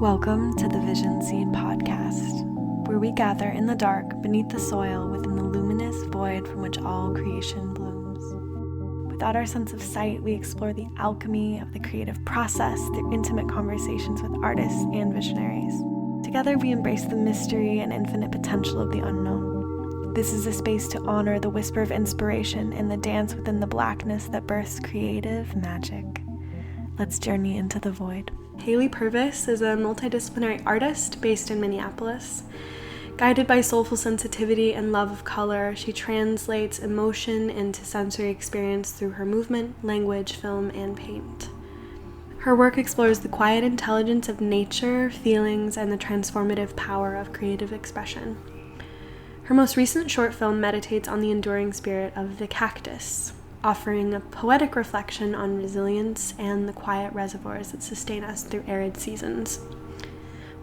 Welcome to the Vision Seed Podcast, where we gather in the dark beneath the soil within the luminous void from which all creation blooms. Without our sense of sight, we explore the alchemy of the creative process through intimate conversations with artists and visionaries. Together, we embrace the mystery and infinite potential of the unknown. This is a space to honor the whisper of inspiration and the dance within the blackness that births creative magic. Let's journey into the void. Purvis is a multidisciplinary artist based in Minneapolis. Guided by soulful sensitivity and love of color, she translates emotion into sensory experience through her movement, language, film, and paint. Her work explores the quiet intelligence of nature, feelings, and the transformative power of creative expression. Her most recent short film meditates on the enduring spirit of the cactus, offering a poetic reflection on resilience and the quiet reservoirs that sustain us through arid seasons.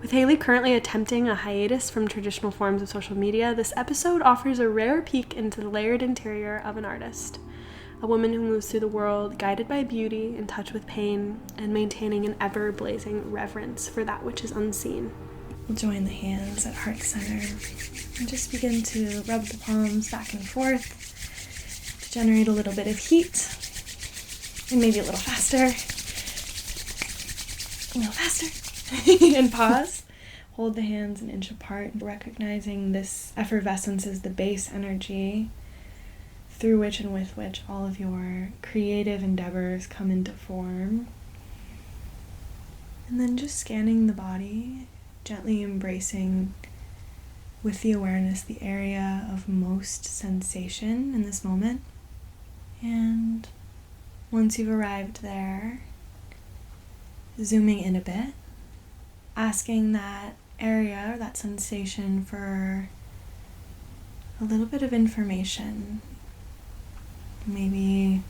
With Haley currently attempting a hiatus from traditional forms of social media, this episode offers a rare peek into the layered interior of an artist, a woman who moves through the world guided by beauty, in touch with pain, and maintaining an ever-blazing reverence for that which is unseen. We'll join the hands at heart center and just begin to rub the palms back and forth, generate a little bit of heat, and maybe a little faster, and pause. Hold the hands an inch apart, recognizing this effervescence is the base energy through which and with which all of your creative endeavors come into form. And then just scanning the body, gently embracing with the awareness the area of most sensation in this moment. And once you've arrived there, zooming in a bit, asking that area or that sensation for a little bit of information. Maybe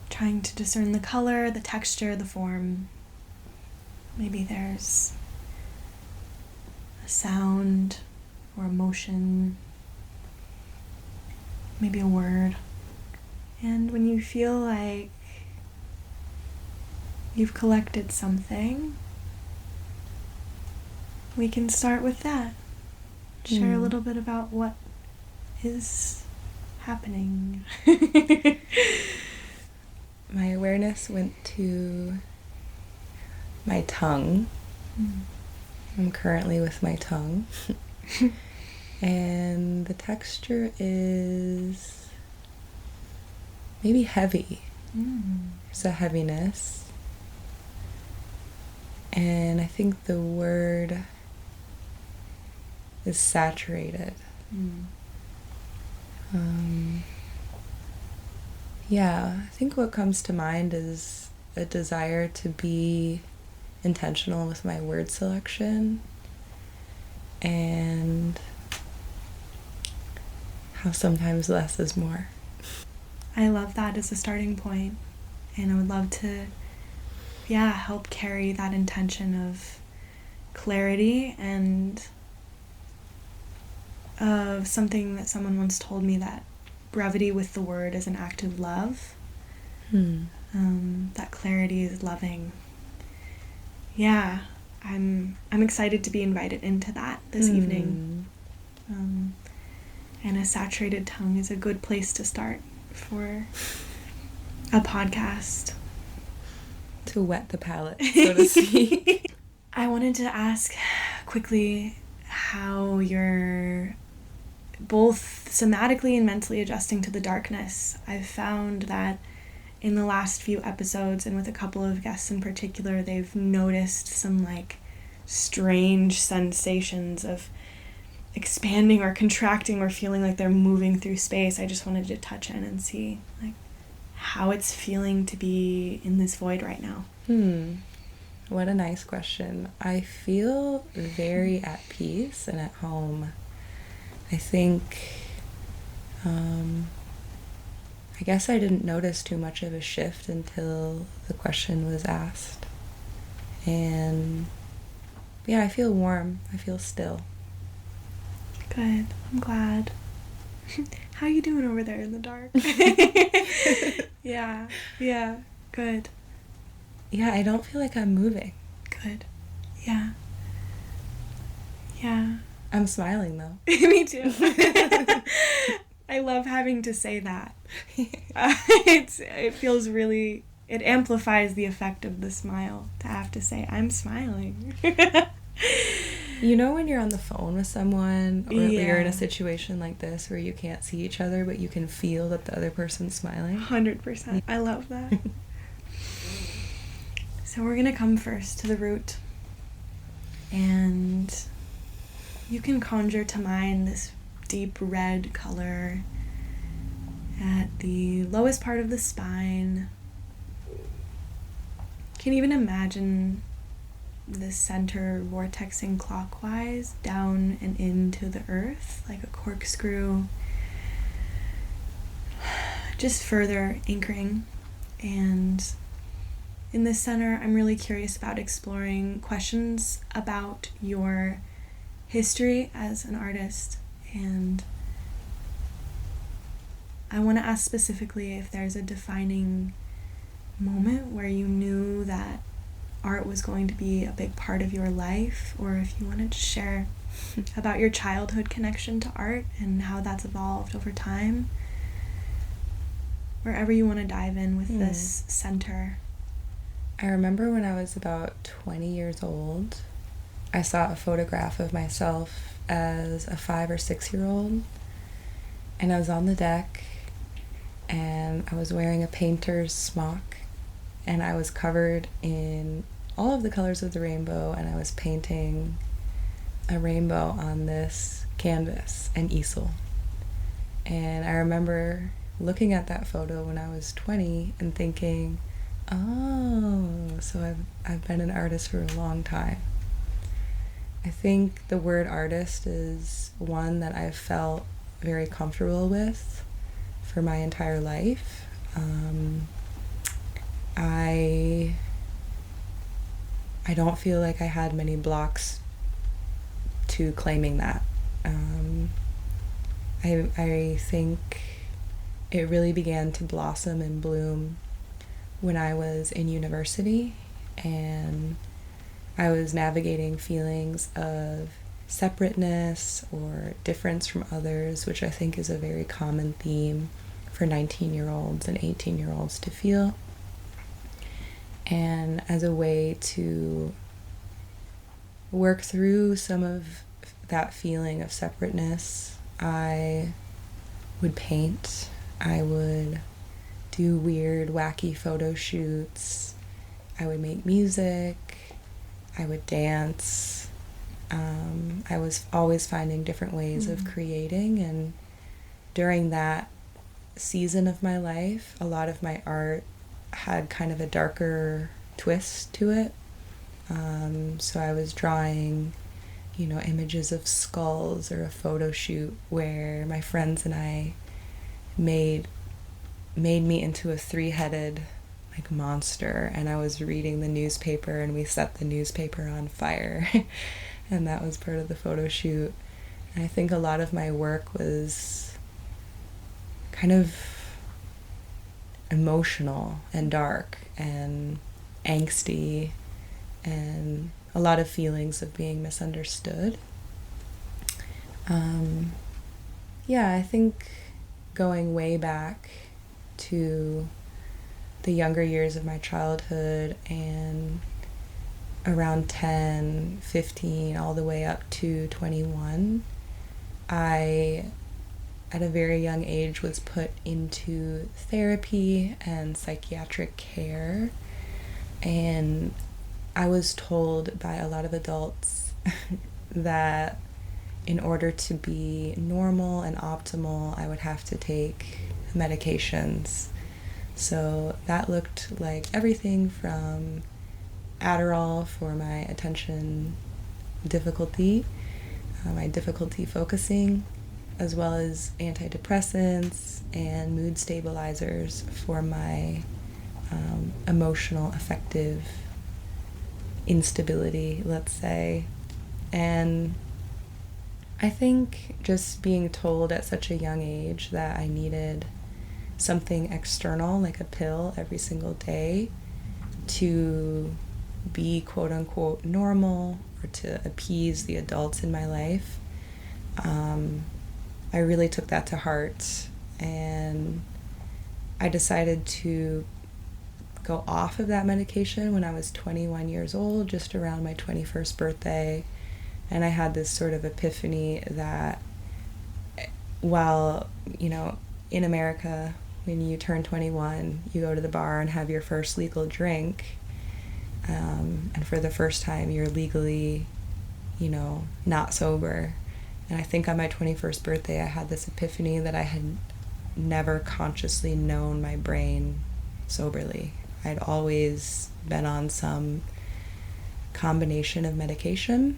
trying to discern the color, the texture, the form. Maybe there's a sound or emotion, maybe a word. And when you feel like you've collected something, we can start with that. Share a little bit about what is happening. My awareness went to my tongue. I'm currently with my tongue. And the texture is maybe heavy. There's a heaviness. And I think the word is saturated. I think what comes to mind is a desire to be intentional with my word selection and how sometimes less is more. I love that as a starting point, and I would love to help carry that intention of clarity and of something that someone once told me, that brevity with the word is an act of love. That clarity is loving. I'm excited to be invited into that this evening. And a saturated tongue is a good place to start for a podcast. To wet the palate, so to speak. I wanted to ask quickly how you're both somatically and mentally adjusting to the darkness. I've found that in the last few episodes, and with a couple of guests in particular, they've noticed some strange sensations of expanding or contracting or feeling like they're moving through space. I just wanted to touch in and see how it's feeling to be in this void right now. What a nice question. I feel very at peace and at home. I think, I guess I didn't notice too much of a shift until the question was asked. And I feel warm. I feel still. Good. I'm glad. How you doing over there in the dark? Yeah, good. Yeah, I don't feel like I'm moving. Good. Yeah. Yeah. I'm smiling though. Me too. I love having to say that. It feels really, it amplifies the effect of the smile to have to say, I'm smiling. You know when you're on the phone with someone, or Yeah. you're in a situation like this where you can't see each other, but you can feel that the other person's smiling? 100%. I love that. So we're going to come first to the root. And you can conjure to mind this deep red color at the lowest part of the spine. You can even imagine the center vortexing clockwise down and into the earth like a corkscrew, just further anchoring. And in the center, I'm really curious about exploring questions about your history as an artist, and I want to ask specifically if there's a defining moment where you knew that art was going to be a big part of your life, or if you wanted to share about your childhood connection to art and how that's evolved over time. Wherever you want to dive in with this center. I remember when I was about 20 years old, I saw a photograph of myself as a 5 or 6-year-old, and I was on the deck, and I was wearing a painter's smock, and I was covered in all of the colors of the rainbow, and I was painting a rainbow on this canvas, an easel. And I remember looking at that photo when I was 20 and thinking, oh, so I've been an artist for a long time. I think the word artist is one that I've felt very comfortable with for my entire life. I don't feel like I had many blocks to claiming that. I think it really began to blossom and bloom when I was in university, and I was navigating feelings of separateness or difference from others, which I think is a very common theme for 19-year-olds and 18-year-olds to feel. And as a way to work through some of that feeling of separateness, I would paint. I would do weird, wacky photo shoots. I would make music. I would dance. I was always finding different ways of creating, and during that season of my life, a lot of my art had kind of a darker twist to it. So I was drawing, images of skulls, or a photo shoot where my friends and I made me into a 3-headed monster, and I was reading the newspaper, and we set the newspaper on fire. And that was part of the photo shoot. And I think a lot of my work was kind of emotional and dark and angsty, and a lot of feelings of being misunderstood. I think going way back to the younger years of my childhood, and around 10, 15, all the way up to 21, I, at a very young age, was put into therapy and psychiatric care. And I was told by a lot of adults that in order to be normal and optimal, I would have to take medications. So that looked like everything from Adderall for my attention difficulty, my difficulty focusing, as well as antidepressants and mood stabilizers for my emotional affective instability, let's say. And I think just being told at such a young age that I needed something external, like a pill, every single day, to be quote unquote normal or to appease the adults in my life. I really took that to heart, and I decided to go off of that medication when I was 21 years old, just around my 21st birthday. And I had this sort of epiphany that while, in America, when you turn 21, you go to the bar and have your first legal drink. And for the first time, you're legally, not sober. And I think on my 21st birthday, I had this epiphany that I had never consciously known my brain soberly. I'd always been on some combination of medication,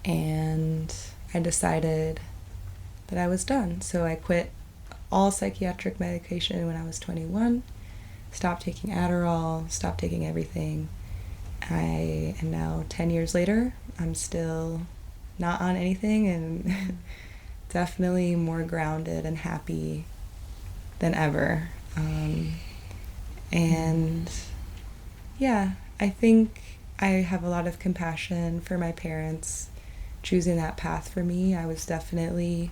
and I decided that I was done. So I quit all psychiatric medication when I was 21, stopped taking Adderall, stopped taking everything. And now 10 years later, I'm still not on anything, and definitely more grounded and happy than ever. And yeah, I think I have a lot of compassion for my parents choosing that path for me. I was definitely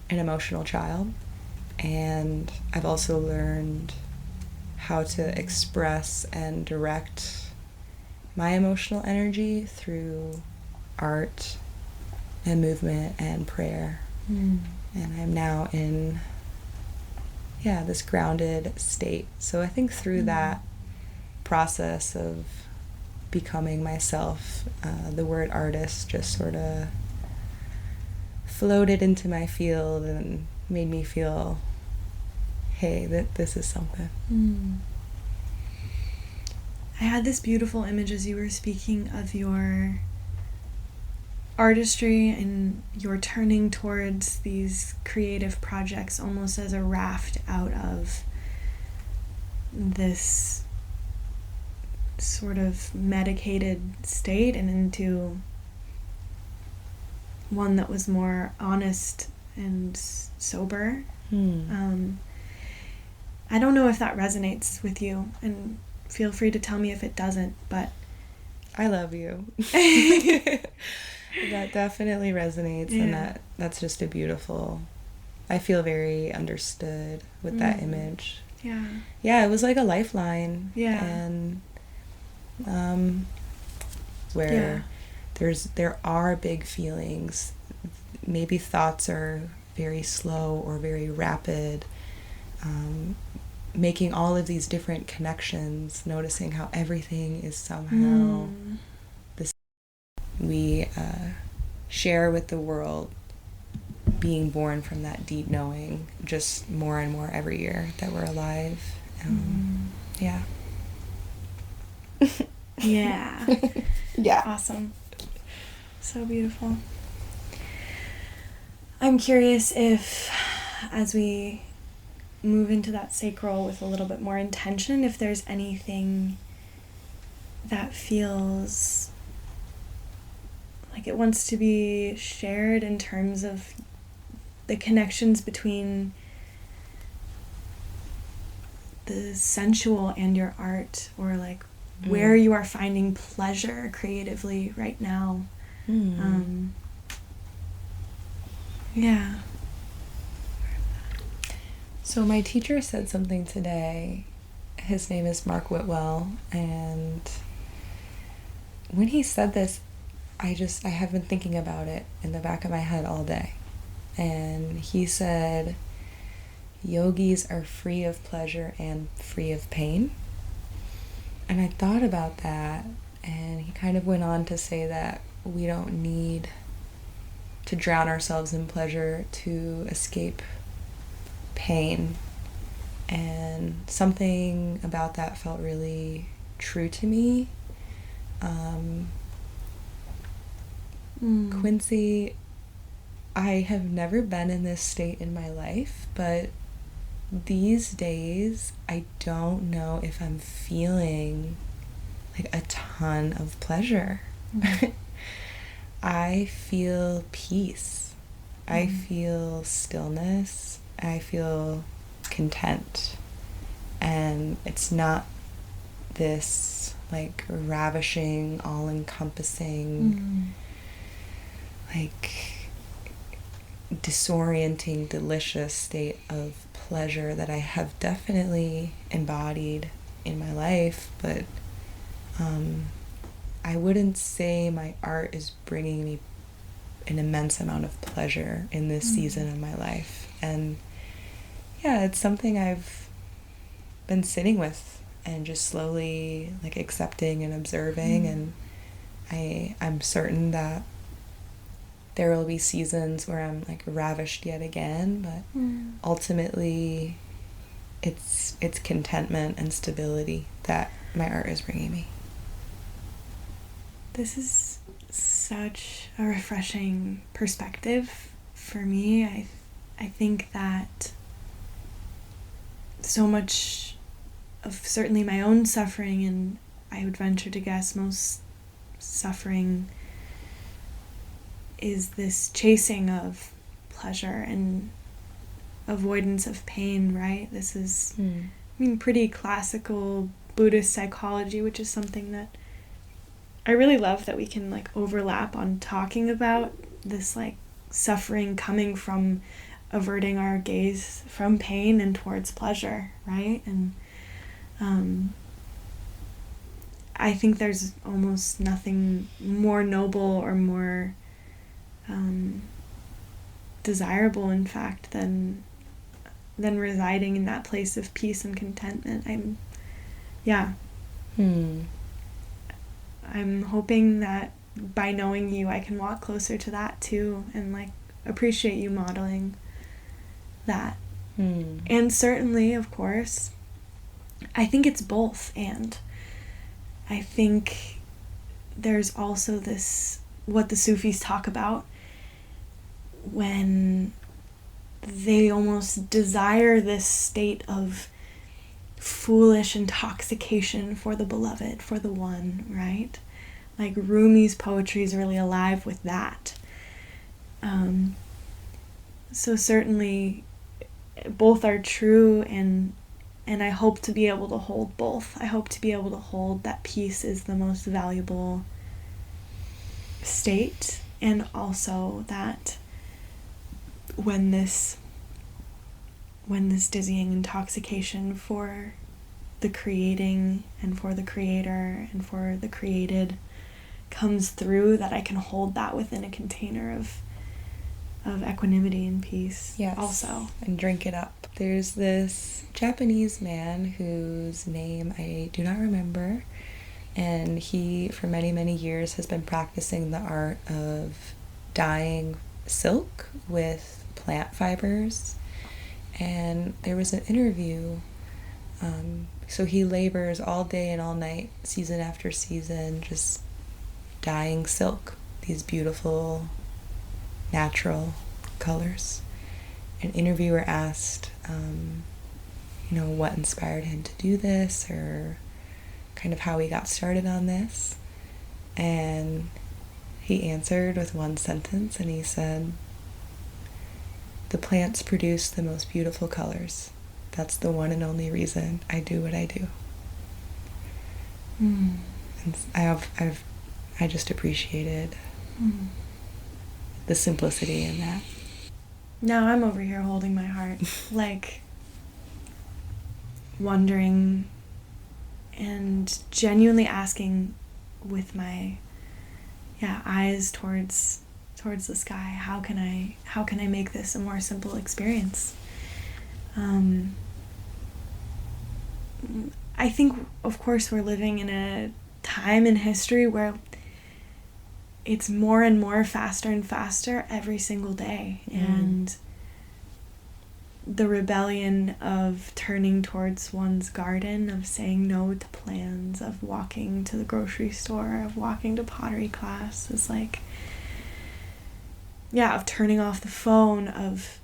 an emotional child, and I've also learned how to express and direct my emotional energy through art and movement and prayer. And I'm now in this grounded state. So I think through that process of becoming myself, the word artist just sort of floated into my field and made me feel, hey, this is something. I had this beautiful image as you were speaking of your artistry and your turning towards these creative projects almost as a raft out of this sort of medicated state and into one that was more honest and sober. I don't know if that resonates with you, and feel free to tell me if it doesn't, but I love you. That definitely resonates, and that's just a beautiful, I feel very understood with that image. Yeah, it was like a lifeline. And where there are big feelings, maybe thoughts are very slow or very rapid, making all of these different connections, noticing how everything is somehow we share with the world, being born from that deep knowing, just more and more every year that we're alive. Yeah. Awesome. So beautiful. I'm curious if, as we move into that sacral with a little bit more intention, if there's anything that feels like it wants to be shared in terms of the connections between the sensual and your art, or like where you are finding pleasure creatively right now. So my teacher said something today. His name is Mark Whitwell, and when he said this, I have been thinking about it in the back of my head all day. And he said, yogis are free of pleasure and free of pain. And I thought about that, and he kind of went on to say that we don't need to drown ourselves in pleasure to escape pain. And something about that felt really true to me. Quincy, I have never been in this state in my life, but these days I don't know if I'm feeling like a ton of pleasure. I feel peace. I feel stillness. I feel content. And it's not this like ravishing, all-encompassing, like disorienting, delicious state of pleasure that I have definitely embodied in my life, but I wouldn't say my art is bringing me an immense amount of pleasure in this season of my life. And yeah, it's something I've been sitting with and just slowly like accepting and observing, and I'm certain that there will be seasons where I'm like ravished yet again, but ultimately it's contentment and stability that my art is bringing me. This is such a refreshing perspective for me. I think that so much of certainly my own suffering, and I would venture to guess most suffering, is this chasing of pleasure and avoidance of pain, right? This is, I mean, pretty classical Buddhist psychology, which is something that I really love that we can like overlap on talking about this like suffering coming from averting our gaze from pain and towards pleasure, right? And I think there's almost nothing more noble or more desirable, in fact, than residing in that place of peace and contentment. I'm hoping that by knowing you, I can walk closer to that too, and like appreciate you modeling that. And certainly, of course, I think it's both. And I think there's also this, what the Sufis talk about, when they almost desire this state of foolish intoxication for the beloved, for the one, right? Like Rumi's poetry is really alive with that. So certainly both are true, and I hope to be able to hold both. I hope to be able to hold that peace is the most valuable state, and also that when this dizzying intoxication for the creating and for the creator and for the created comes through, that I can hold that within a container of equanimity and peace. Yes. Also. And drink it up. There's this Japanese man whose name I do not remember, and he for many, many years has been practicing the art of dyeing silk with plant fibers. And there was an interview, so he labors all day and all night, season after season, just dyeing silk, these beautiful natural colors. An interviewer asked, what inspired him to do this, or kind of how he got started on this. And he answered with one sentence, and he said, "The plants produce the most beautiful colors. That's the one and only reason I do what I do." And I just appreciated the simplicity in that. Now I'm over here holding my heart, like wondering and genuinely asking with my eyes towards the sky, how can I make this a more simple experience? I think, of course, we're living in a time in history where it's more and more faster and faster every single day. And the rebellion of turning towards one's garden, of saying no to plans, of walking to the grocery store, of walking to pottery class, is like, of turning off the phone, of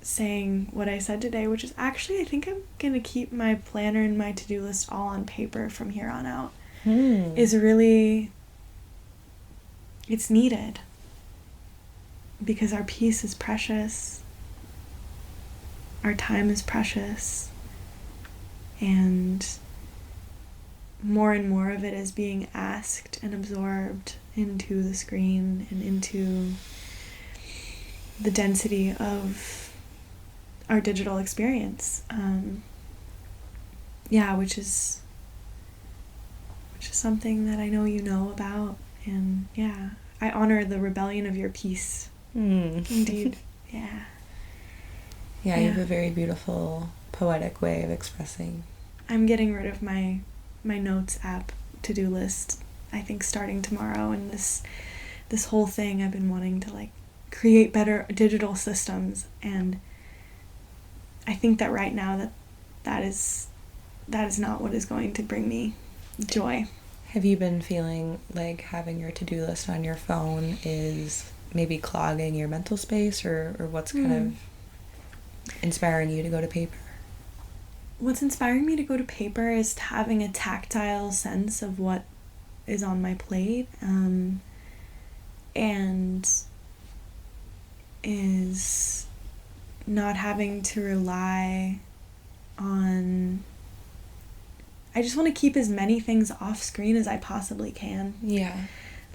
saying what I said today, which is actually, I think I'm going to keep my planner and my to-do list all on paper from here on out, is really, it's needed. Because our peace is precious. Our time is precious. And more and more of it is being asked and absorbed into the screen and into the density of our digital experience. Which is something that I know you know about, and I honor the rebellion of your peace. Indeed. You have a very beautiful poetic way of expressing. I'm getting rid of my notes app to-do list, I think, starting tomorrow, and this whole thing I've been wanting to like create better digital systems, and I think that right now that is not what is going to bring me joy. Have you been feeling like having your to-do list on your phone is maybe clogging your mental space, or what's kind of inspiring you to go to paper? What's inspiring me to go to paper is having a tactile sense of what is on my plate, and is not having to rely on... I just want to keep as many things off screen as I possibly can. Yeah.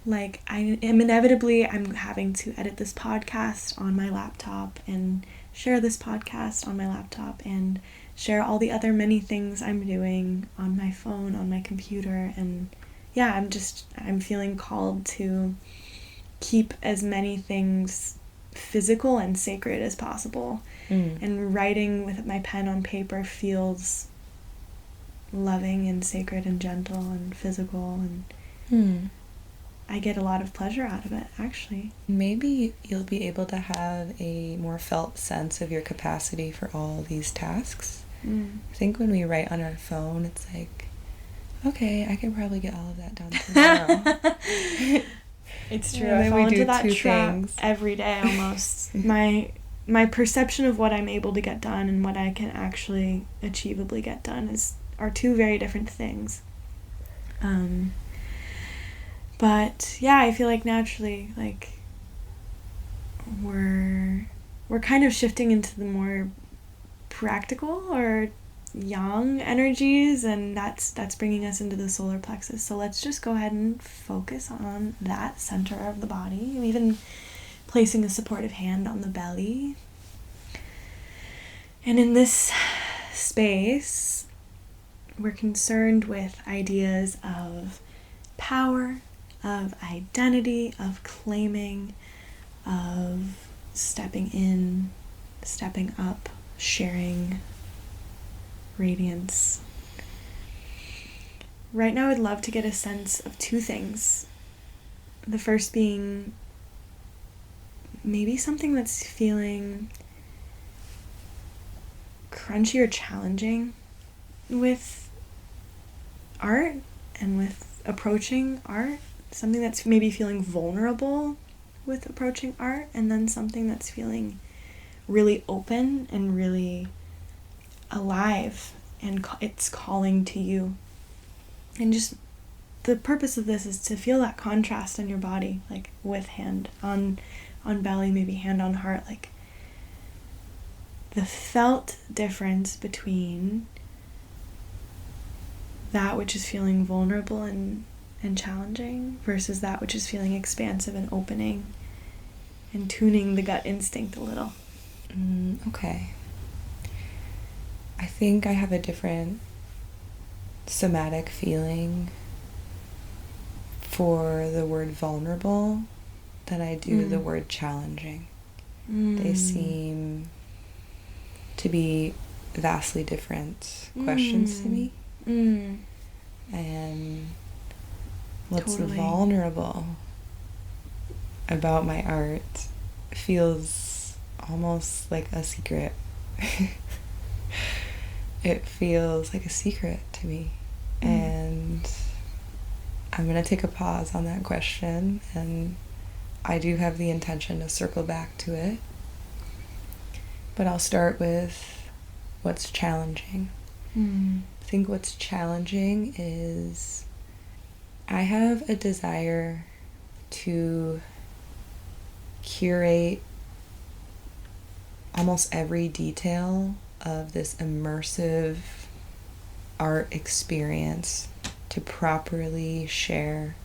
Like, I'm having to edit this podcast on my laptop and share this podcast on my laptop and share all the other many things I'm doing on my phone, on my computer. And I'm feeling called to keep as many things physical and sacred as possible. And writing with my pen on paper feels loving and sacred and gentle and physical, and I get a lot of pleasure out of it, actually. Maybe you'll be able to have a more felt sense of your capacity for all these tasks. I think when we write on our phone, it's like, okay, I can probably get all of that done tomorrow. It's true. I fall into that trap every day almost. My perception of what I'm able to get done and what I can actually achievably get done are two very different things. But I feel like naturally, like, we're kind of shifting into the more practical or yang energies, and that's bringing us into the solar plexus. So let's just go ahead and focus on that center of the body, even placing a supportive hand on the belly. And in this space, we're concerned with ideas of power, of identity, of claiming, of stepping in, stepping up, sharing radiance. Right now, I'd love to get a sense of two things. The first being maybe something that's feeling crunchy or challenging with art and with approaching art. Something that's maybe feeling vulnerable with approaching art, and then something that's feeling really open and really alive, and it's calling to you. And just the purpose of this is to feel that contrast in your body, like with hand on belly, maybe hand on heart, like the felt difference between that which is feeling vulnerable and challenging versus that which is feeling expansive and opening, and tuning the gut instinct a little. Okay. I think I have a different somatic feeling for the word vulnerable than I do the word challenging. They seem to be vastly different questions to me. And what's vulnerable about my art feels almost like a secret. It feels like a secret to me. And I'm going to take a pause on that question, and I do have the intention to circle back to it. But I'll start with what's challenging. I think what's challenging is I have a desire to curate almost every detail of this immersive art experience to properly share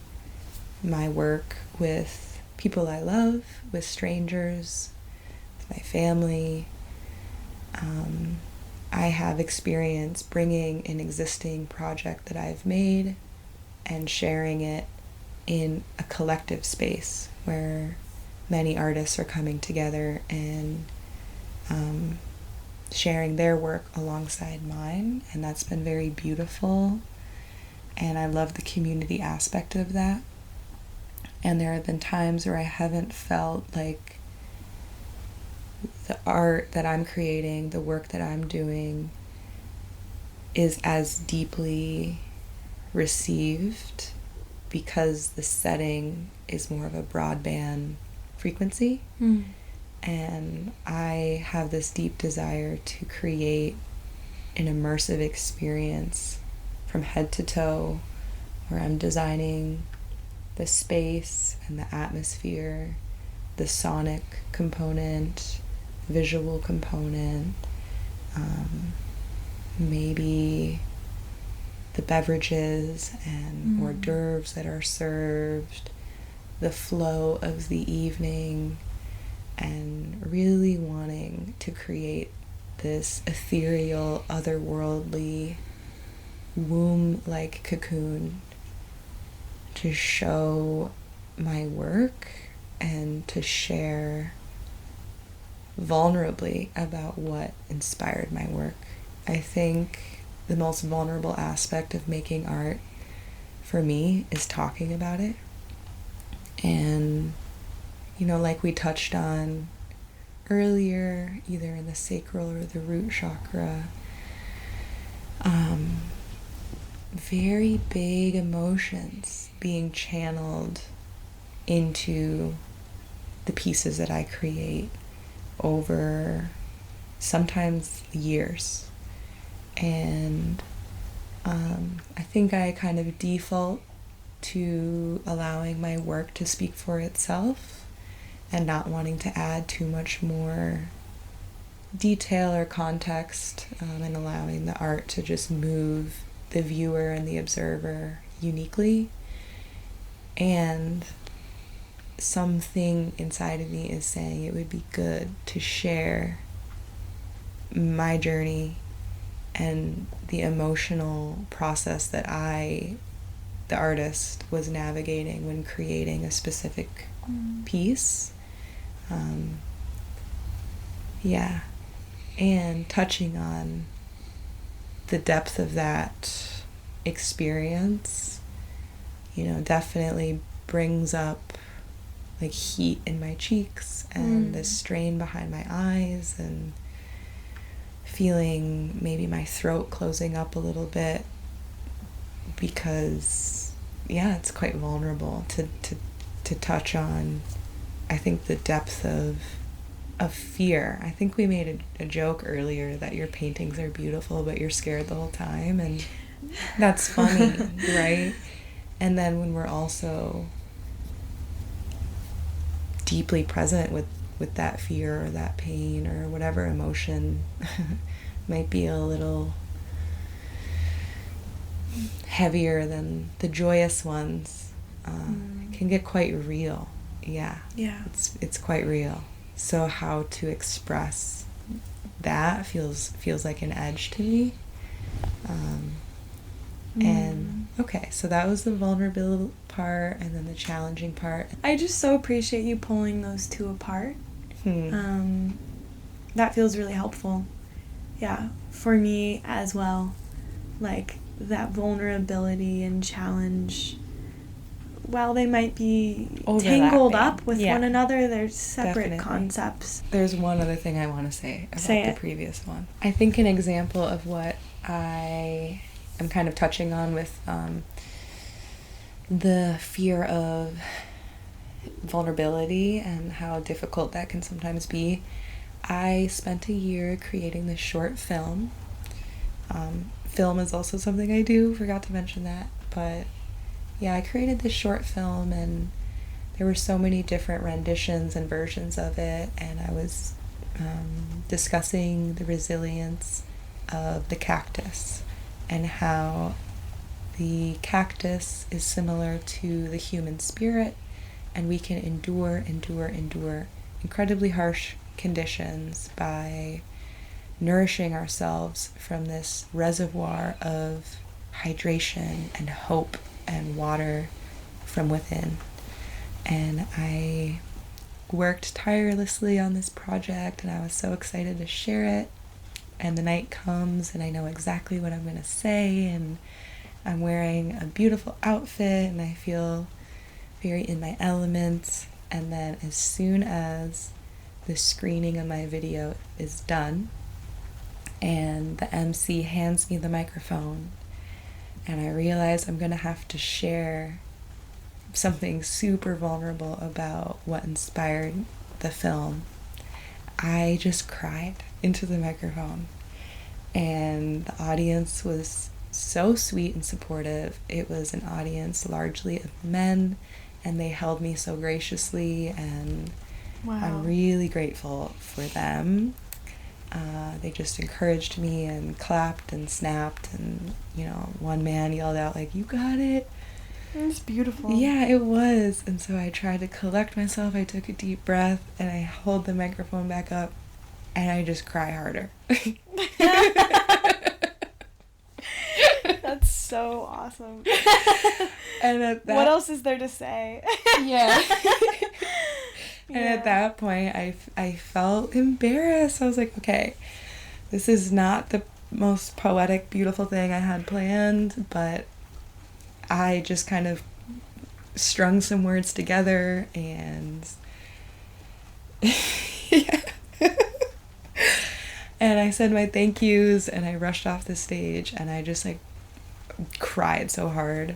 my work with people I love, with strangers, with my family. I have experience bringing an existing project that I've made and sharing it in a collective space where many artists are coming together and sharing their work alongside mine, and that's been very beautiful, and I love the community aspect of that. And there have been times where I haven't felt like the art that I'm creating, the work that I'm doing, is as deeply received because the setting is more of a broadband frequency. And I have this deep desire to create an immersive experience from head to toe, where I'm designing the space and the atmosphere, the sonic component, visual component, maybe the beverages and hors d'oeuvres that are served, the flow of the evening, and really wanting to create this ethereal, otherworldly, womb-like cocoon to show my work and to share vulnerably about what inspired my work. I think the most vulnerable aspect of making art for me is talking about it. And, you know, like we touched on earlier, either in the sacral or the root chakra, very big emotions being channeled into the pieces that I create over sometimes years. And I think I kind of default to allowing my work to speak for itself and not wanting to add too much more detail or context, and allowing the art to just move the viewer and the observer uniquely. And something inside of me is saying it would be good to share my journey and the emotional process that I, the artist, was navigating when creating a specific piece. And touching on the depth of that experience, you know, definitely brings up like heat in my cheeks and the strain behind my eyes, and feeling maybe my throat closing up a little bit, because it's quite vulnerable to touch on, I think, the depth of fear. I think we made a joke earlier that your paintings are beautiful but you're scared the whole time, and that's funny. Right? And then when we're also deeply present with that fear or that pain or whatever emotion might be a little heavier than the joyous ones, it can get quite real. It's quite real. So how to express that feels like an edge to me. And okay, so that was the vulnerable part, and then the challenging part. I just so appreciate you pulling those two apart. That feels really helpful. Yeah, for me as well. Like, that vulnerability and challenge, while they might be tangled up with one another, they're separate concepts. There's one other thing I want to say about the previous one. I think an example of what I am kind of touching on with the fear of vulnerability and how difficult that can sometimes be. I spent a year creating this short film. Film is also something I do, forgot to mention that, but I created this short film, and there were so many different renditions and versions of it, and I was discussing the resilience of the cactus and how the cactus is similar to the human spirit, and we can endure incredibly harsh conditions by nourishing ourselves from this reservoir of hydration and hope and water from within. And I worked tirelessly on this project, and I was so excited to share it. And the night comes, and I know exactly what I'm going to say, and I'm wearing a beautiful outfit, and I feel very in my element. And then as soon as the screening of my video is done, and the MC hands me the microphone, and I realize I'm going to have to share something super vulnerable about what inspired the film, I just cried into the microphone. And the audience was so sweet and supportive. It was an audience largely of men, and they held me so graciously, and Wow. I'm really grateful for them. They just encouraged me and clapped and snapped, and one man yelled out like, "You got it." It's beautiful. Yeah, it was. And so I tried to collect myself. I took a deep breath, and I held the microphone back up, and I just cry harder. That's so awesome. And at that, what else is there to say? Yeah. And Yeah. at that point, I felt embarrassed. I was like, okay, this is not the most poetic, beautiful thing I had planned, but I just kind of strung some words together, and yeah. And I said my thank yous, and I rushed off the stage, and I just cried so hard.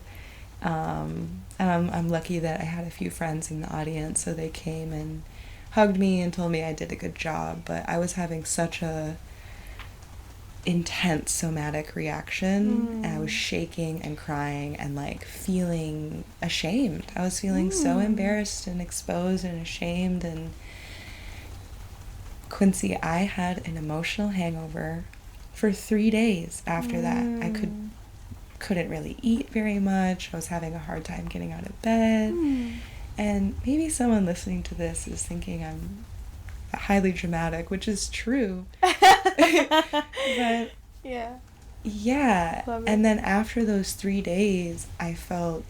And I'm lucky that I had a few friends in the audience, so they came and hugged me and told me I did a good job. But I was having such a intense somatic reaction, and I was shaking and crying and feeling ashamed. I was feeling so embarrassed and exposed and ashamed. And Quincy, I had an emotional hangover for 3 days after that. I couldn't really eat very much. I was having a hard time getting out of bed. And maybe someone listening to this is thinking I'm highly dramatic, which is true. But yeah. Love it. And then after those 3 days, I felt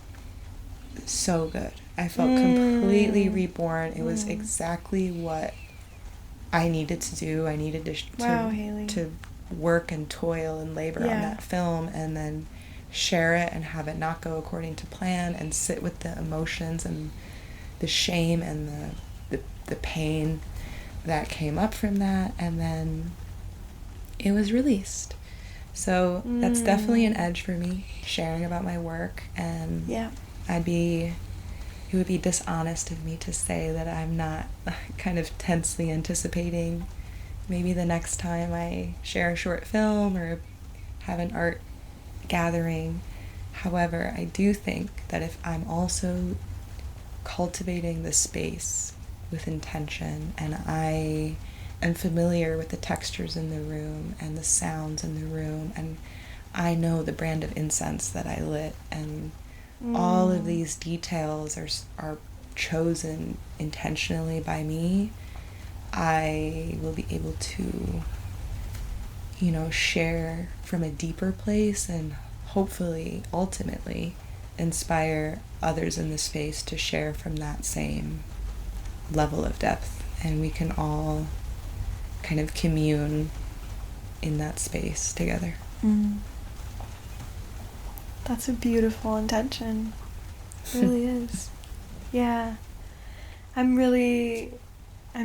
so good. I felt completely reborn. It was exactly what I needed to do. I needed to work and toil and labor on that film, and then share it and have it not go according to plan, and sit with the emotions and the shame and the pain that came up from that, and then it was released. So that's definitely an edge for me, sharing about my work, and it would be dishonest of me to say that I'm not kind of tensely anticipating maybe the next time I share a short film or have an art gathering. However, I do think that if I'm also cultivating the space with intention, and I am familiar with the textures in the room and the sounds in the room, and I know the brand of incense that I lit, and all of these details are chosen intentionally by me, I will be able to, share from a deeper place, and hopefully, ultimately, inspire others in the space to share from that same level of depth, and we can all kind of commune in that space together. That's a beautiful intention. It really is. Yeah. I'm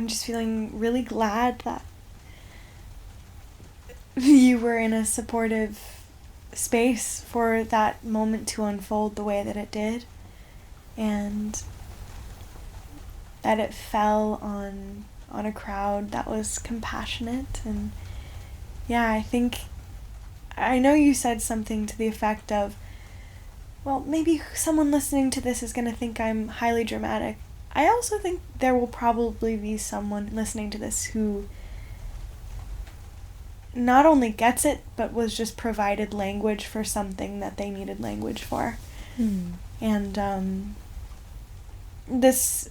just feeling really glad that you were in a supportive space for that moment to unfold the way that it did, and that it fell on a crowd that was compassionate. And I know you said something to the effect of, well, maybe someone listening to this is going to think I'm highly dramatic. I also think there will probably be someone listening to this who not only gets it, but was just provided language for something that they needed language for. And this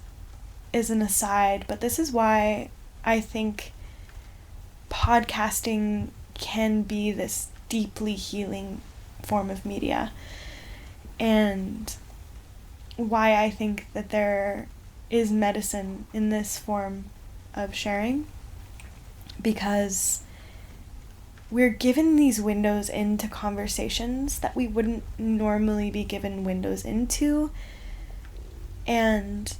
is an aside, but this is why I think podcasting can be this deeply healing form of media, and why I think that there is medicine in this form of sharing, because we're given these windows into conversations that we wouldn't normally be given windows into, and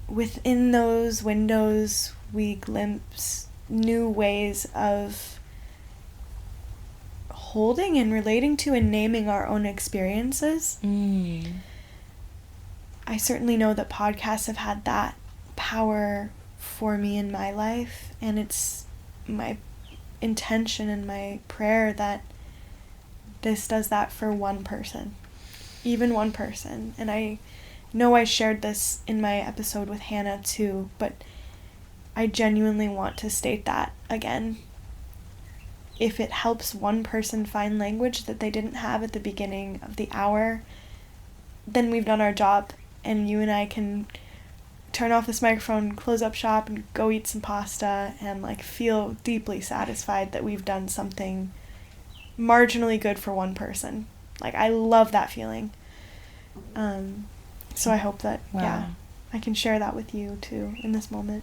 within those windows we glimpse new ways of holding and relating to and naming our own experiences. I certainly know that podcasts have had that power for me in my life, and it's my intention and my prayer that this does that for one person, even one person. And I know I shared this in my episode with Hannah too, but I genuinely want to state that again. If it helps one person find language that they didn't have at the beginning of the hour, then we've done our job, and you and I can turn off this microphone, close up shop, and go eat some pasta and like feel deeply satisfied that we've done something marginally good for one person. Like, I love that feeling. So I hope that, I can share that with you too in this moment.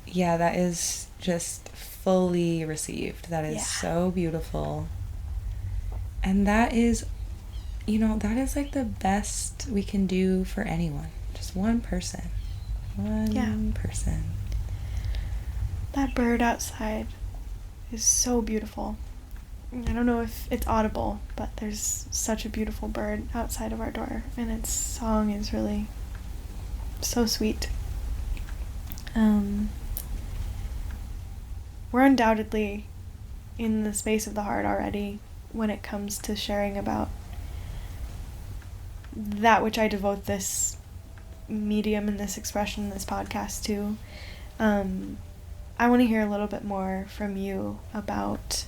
Yeah, that is just fully received. That is so beautiful. And that is, that is like the best we can do for anyone. Just one person. One person. That bird outside is so beautiful. I don't know if it's audible, but there's such a beautiful bird outside of our door, and its song is really so sweet. We're undoubtedly in the space of the heart already when it comes to sharing about that which I devote this medium and this expression, this podcast to. I want to hear a little bit more from you about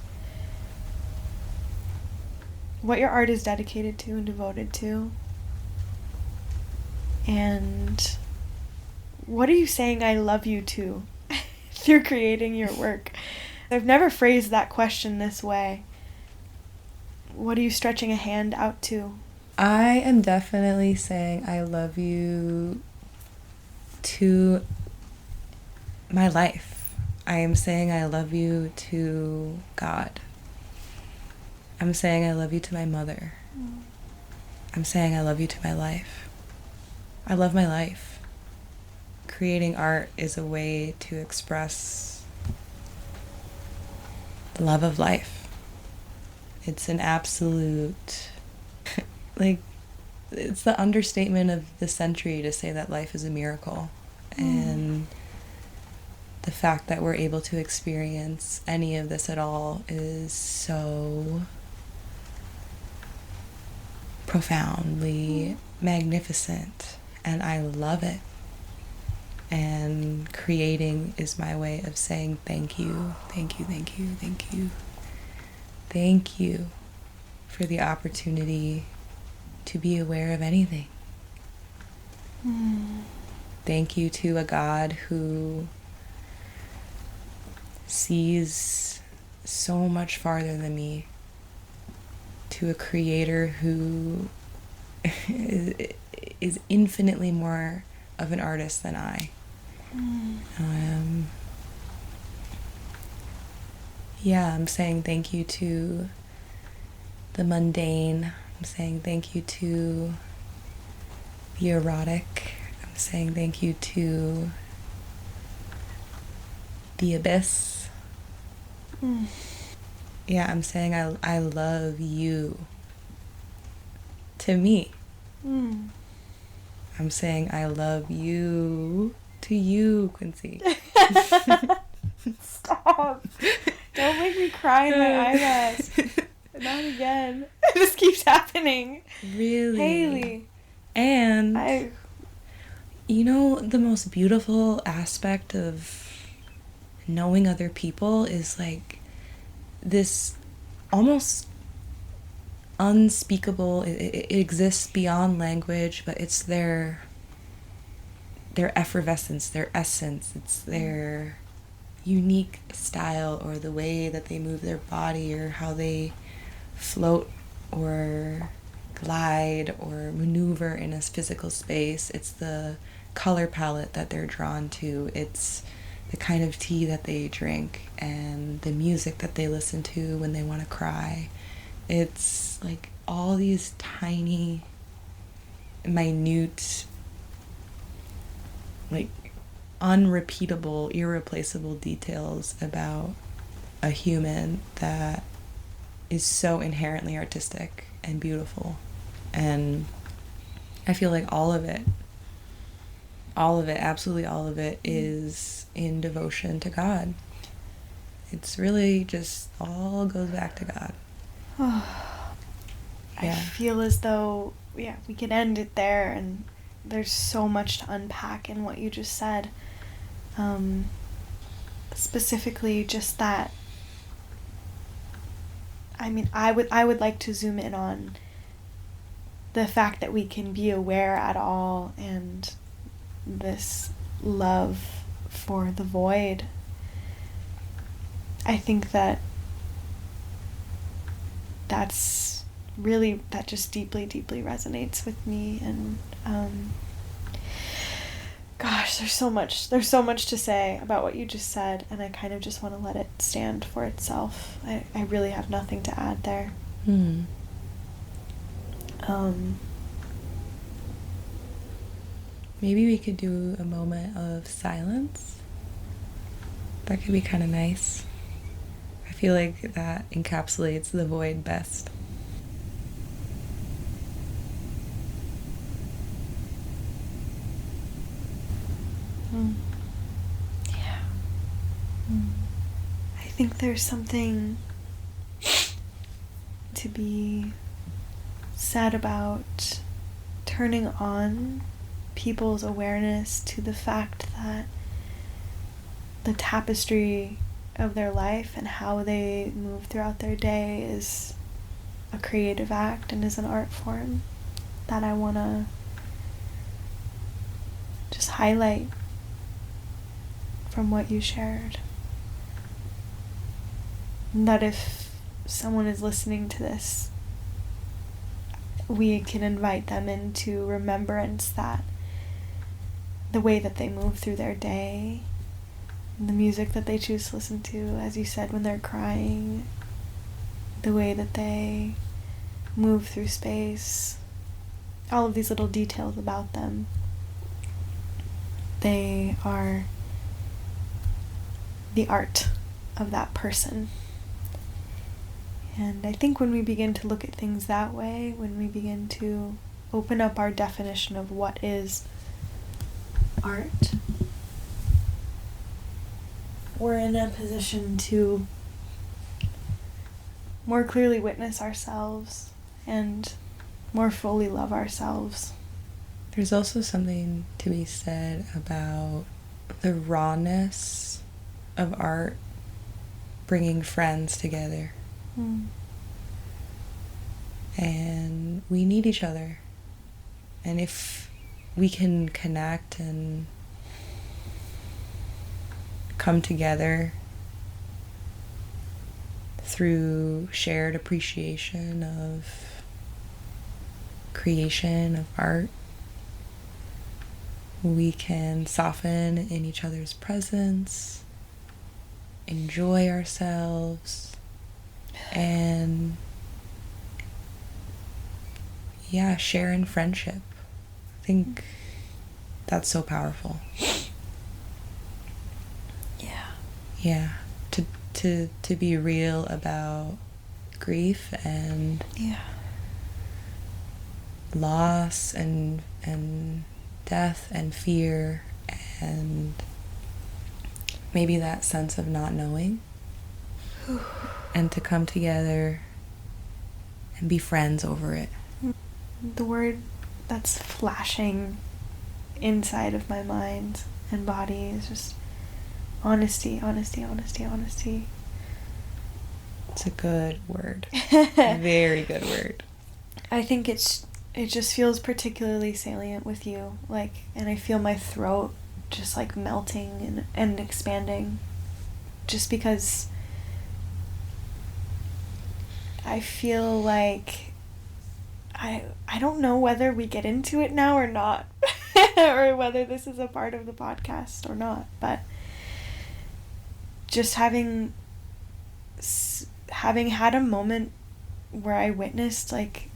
what your art is dedicated to and devoted to, and what are you saying I love you to through creating your work? I've never phrased that question this way. What are you stretching a hand out to? I am definitely saying I love you to my life. I am saying I love you to God. I'm saying I love you to my mother. I'm saying I love you to my life. I love my life. Creating art is a way to express the love of life. It's an absolute, it's the understatement of the century to say that life is a miracle. And the fact that we're able to experience any of this at all is so profoundly magnificent, and I love it. And creating is my way of saying thank you, thank you, thank you, thank you. Thank you for the opportunity to be aware of anything. Thank you to a God who sees so much farther than me, to a creator who is infinitely more of an artist than I. I'm saying thank you to the mundane. I'm saying thank you to the erotic. I'm saying thank you to the abyss. I'm saying I love you to me. I'm saying I love you to you, Quincy. Stop. Don't make me cry in my eyelashes. Not again. This keeps happening. Really? Haley. And the most beautiful aspect of knowing other people is like this almost unspeakable, it exists beyond language, but it's their effervescence, their essence, it's their unique style, or the way that they move their body, or how they float or glide or maneuver in a physical space. It's the color palette that they're drawn to. It's the kind of tea that they drink and the music that they listen to when they want to cry. It's like all these tiny, minute, like unrepeatable, irreplaceable details about a human that is so inherently artistic and beautiful. And I feel like all of it, absolutely all of it, is in devotion to God. It's really just all goes back to God. I feel as though, we could end it there, and there's so much to unpack in what you just said. Specifically, just that. I mean, I would like to zoom in on the fact that we can be aware at all, and this love for the void. I think that just deeply, deeply resonates with me. And gosh, there's so much to say about what you just said, and I kind of just want to let it stand for itself. I really have nothing to add there. Maybe we could do a moment of silence. That could be kind of nice. I feel like that encapsulates the void best. Yeah. I think there's something to be said about turning on people's awareness to the fact that the tapestry of their life and how they move throughout their day is a creative act and is an art form that I want to just highlight from what you shared. And that if someone is listening to this, we can invite them into remembrance that the way that they move through their day, the music that they choose to listen to, as you said, when they're crying, the way that they move through space, all of these little details about them, they are the art of that person. And I think when we begin to look at things that way, when we begin to open up our definition of what is art, we're in a position to more clearly witness ourselves and more fully love ourselves. There's also something to be said about the rawness of art bringing friends together. And we need each other. And if we can connect and come together through shared appreciation of creation, of art, we can soften in each other's presence, enjoy ourselves, and share in friendship. I think that's so powerful. Yeah. To be real about grief and loss and death and fear and maybe that sense of not knowing, and to come together and be friends over it. The word that's flashing inside of my mind and body is just honesty. It's a good word. Very good word. I think it just feels particularly salient with you, like, and I feel my throat just like melting and expanding, just because I feel like I don't know whether we get into it now or not, or whether this is a part of the podcast or not, but just having had a moment where I witnessed, like,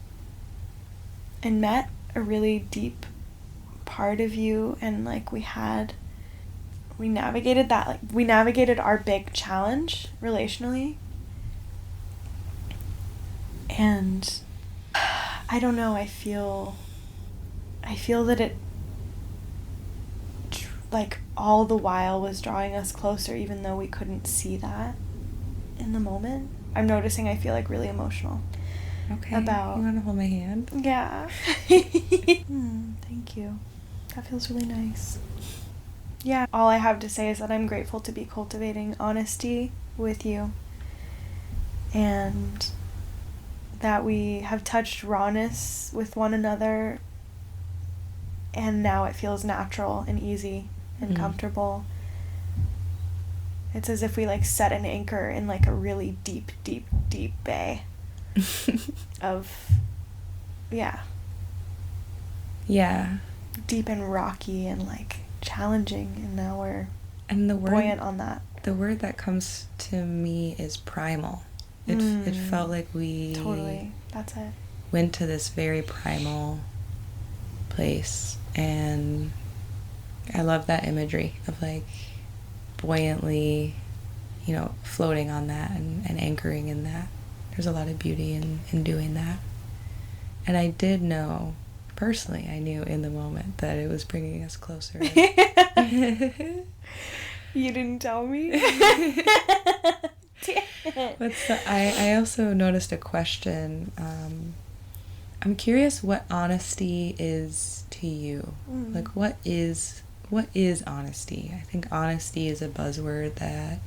and met a really deep part of you, and like we navigated that, like we navigated our big challenge relationally, and I don't know, I feel that it like all the while was drawing us closer, even though we couldn't see that in the moment. I'm noticing I feel like really emotional. Okay. About... You want to hold my hand? Yeah. Thank you. That feels really nice. Yeah, all I have to say is that I'm grateful to be cultivating honesty with you, and that we have touched rawness with one another, and now it feels natural and easy and comfortable. It's as if we like set an anchor in like a really deep, deep, deep bay of, yeah, deep and rocky and like challenging, and now we're buoyant on that. The word that comes to me is primal. It felt like we totally, that's it, went to this very primal place, and I love that imagery of like buoyantly, you know, floating on that and anchoring in that. There's a lot of beauty in doing that. And I did know, personally, I knew in the moment that it was bringing us closer. You didn't tell me? But so I also noticed a question. I'm curious what honesty is to you. Like, what is honesty? I think honesty is a buzzword that,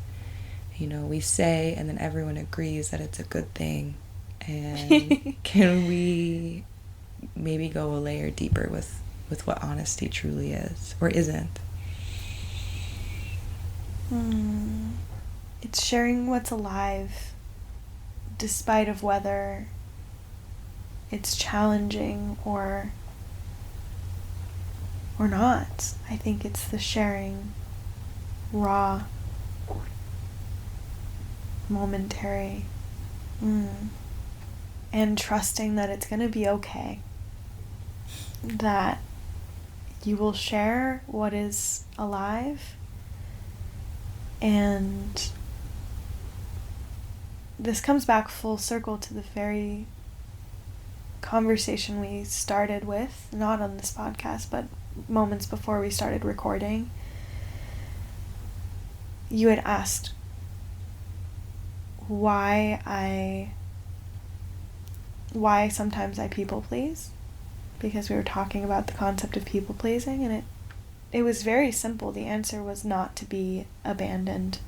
you know, we say and then everyone agrees that it's a good thing. And can we maybe go a layer deeper with what honesty truly is or isn't? It's sharing what's alive, despite of whether it's challenging or not. I think it's the sharing, raw, momentary, and trusting that it's gonna be okay, that you will share what is alive. And this comes back full circle to the very conversation we started with, not on this podcast, but moments before we started recording. You had asked why sometimes I people please, because we were talking about the concept of people pleasing, and it was very simple. The answer was not to be abandoned,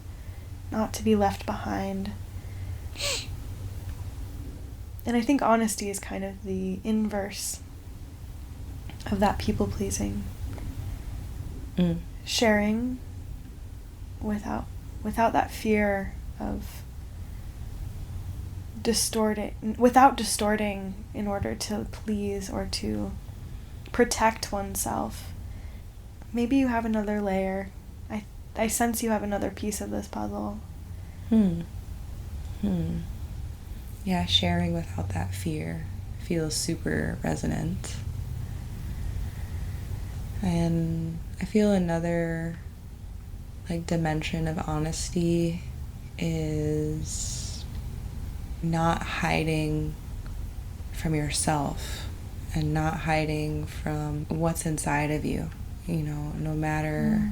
not to be left behind. And I think honesty is kind of the inverse of that people pleasing. Sharing without that fear of without distorting in order to please or to protect oneself. Maybe you have another layer. I sense you have another piece of this puzzle. Yeah, sharing without that fear feels super resonant. And I feel another like dimension of honesty is not hiding from yourself and not hiding from what's inside of you. You know, no matter